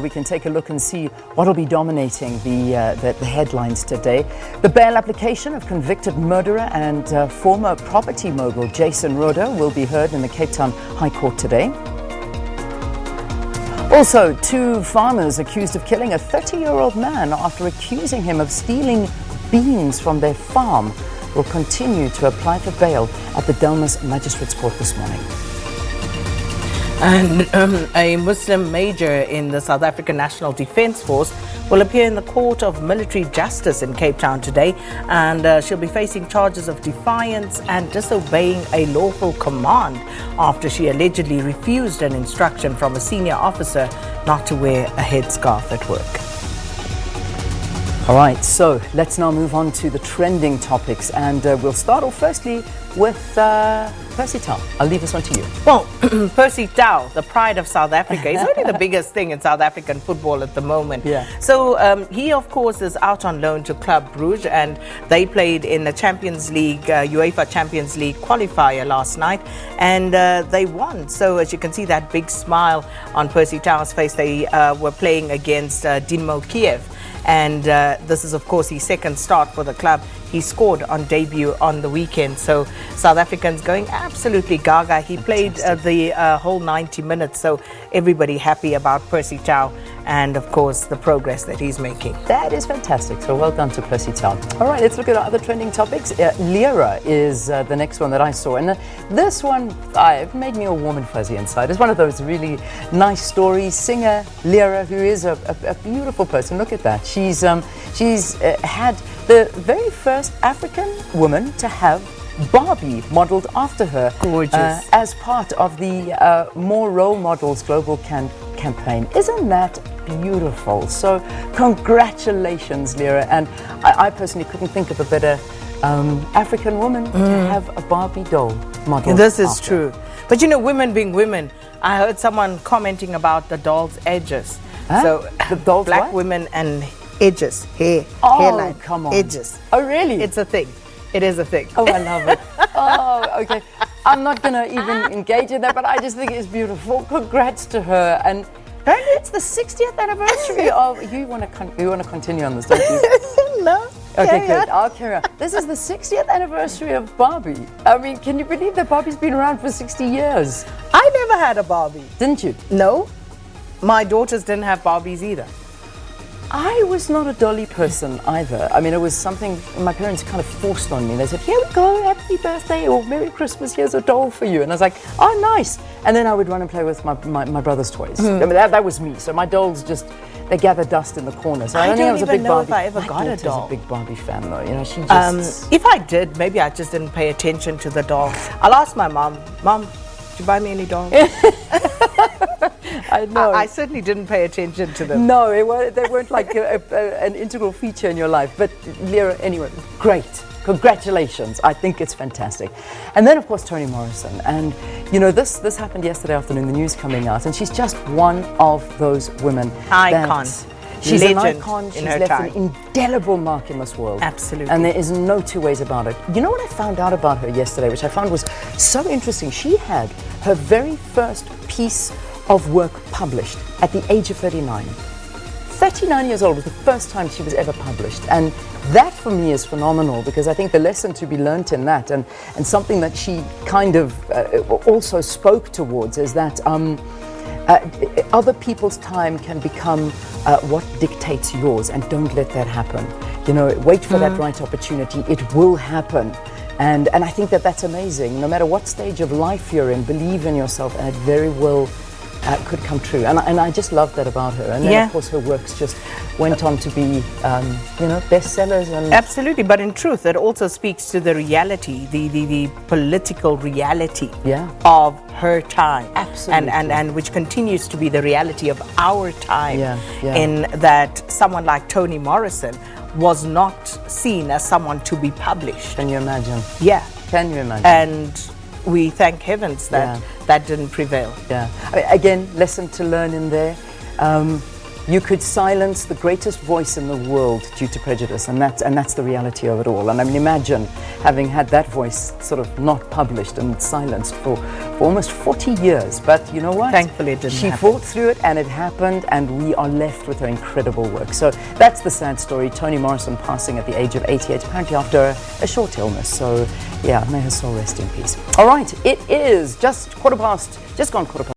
We can take a look and see what will be dominating the headlines today. The bail application of convicted murderer and former property mogul Jason Roeder will be heard in the Cape Town High Court today. Also, 2 farmers accused of killing a 30-year-old man after accusing him of stealing beans from their farm will continue to apply for bail at the Delmas Magistrates Court this morning. And a Muslim major in the South African National Defence Force will appear in the Court of Military Justice in Cape Town today, and she'll be facing charges of defiance and disobeying a lawful command after she allegedly refused an instruction from a senior officer not to wear a headscarf at work. All right, so let's now move on to the trending topics, and we'll start off firstly with Percy Tau. I'll leave this one to you. Well, Percy Tau, the pride of South Africa, is only the biggest thing in South African football at the moment. Yeah. So he, of course, is out on loan to Club Brugge, and they played in the Champions League, UEFA Champions League qualifier last night, and they won. So as you can see, that big smile on Percy Tau's face. They were playing against Dynamo Kiev. And this is, of course, his second start for the club. He scored on debut on the weekend. So South Africans going absolutely gaga. He played the whole 90 minutes. So everybody happy about Percy Tau and, of course, the progress that he's making. That is fantastic. So well done to Percy Tau. All right, let's look at our other trending topics. Lyra is the next one that I saw. And this one made me all warm and fuzzy inside. It's one of those really nice stories. Singer Lyra, who is a beautiful person. Look at that. She's had the very first African woman to have Barbie modeled after her. Gorgeous. As part of the More Role Models global campaign. Isn't that beautiful? So congratulations, Lyra. And I personally couldn't think of a better African woman to have a Barbie doll modeled This is after. true. But you know, women being women, I heard someone commenting about the doll's edges. Huh? So The doll's black what? women and edges, hairline, come on. edges. Oh, really? It's a thing. It is a thing. Oh, I love it. Oh, okay. I'm not going to even engage in that, but I just think it's beautiful. Congrats to her. And apparently it's the 60th anniversary of... You want to continue on this, don't you? No. Okay, good. I'll carry on. This is the 60th anniversary of Barbie. I mean, can you believe that Barbie's been around for 60 years? I never had a Barbie. Didn't you? No. My daughters didn't have Barbies either. I was not a dolly person either. I mean, it was something my parents kind of forced on me. They said, here we go, happy birthday, or Merry Christmas, here's a doll for you. And I was like, oh, nice. And then I would run and play with my brother's toys. I mean, that was me. So my dolls just, they gather dust in the corner. So I don't think I was a big Barbie. If I ever got a doll. I was a big Barbie fan, though. You know, she just... If I did, maybe I just didn't pay attention to the doll. I'll ask my mom, did you buy me any dolls? I know. I certainly didn't pay attention to them. No, they weren't like an integral feature in your life. But Lyra, anyway, great. Congratulations. I think it's fantastic. And then, of course, Toni Morrison. And, you know, this happened yesterday afternoon, the news coming out. And she's just one of those women. Icon. She's legend an icon. She's in her left time. an indelible mark in this world. Absolutely. And there is no 2 ways about it. You know what I found out about her yesterday, which I found was so interesting? She had her very first piece of work published at the age of 39. 39 years old was the first time she was ever published. And that for me is phenomenal, because I think the lesson to be learnt in that, and something that she kind of also spoke towards, is that other people's time can become what dictates yours, and don't let that happen. You know, wait for that right opportunity. It will happen. And I think that that's amazing. No matter what stage of life you're in, believe in yourself, and it very well could come true. And I just love that about her. And then, of course, her works just went on to be, you know, bestsellers. And absolutely. But in truth, it also speaks to the reality, the political reality of her time. Absolutely. And which continues to be the reality of our time. In that someone like Toni Morrison was not seen as someone to be published. Can you imagine? Yeah. Can you imagine? And we thank heavens that that didn't prevail. Yeah. I mean, again, lesson to learn in there. you could silence the greatest voice in the world due to prejudice, and that's the reality of it all. And I mean, imagine having had that voice sort of not published and silenced for almost 40 years. But you know what? Thankfully it didn't She happen. fought through it, and it happened, and we are left with her incredible work. So that's the sad story. Toni Morrison passing at the age of 88, apparently after a short illness. So yeah, may her soul rest in peace. All right, it is just gone quarter past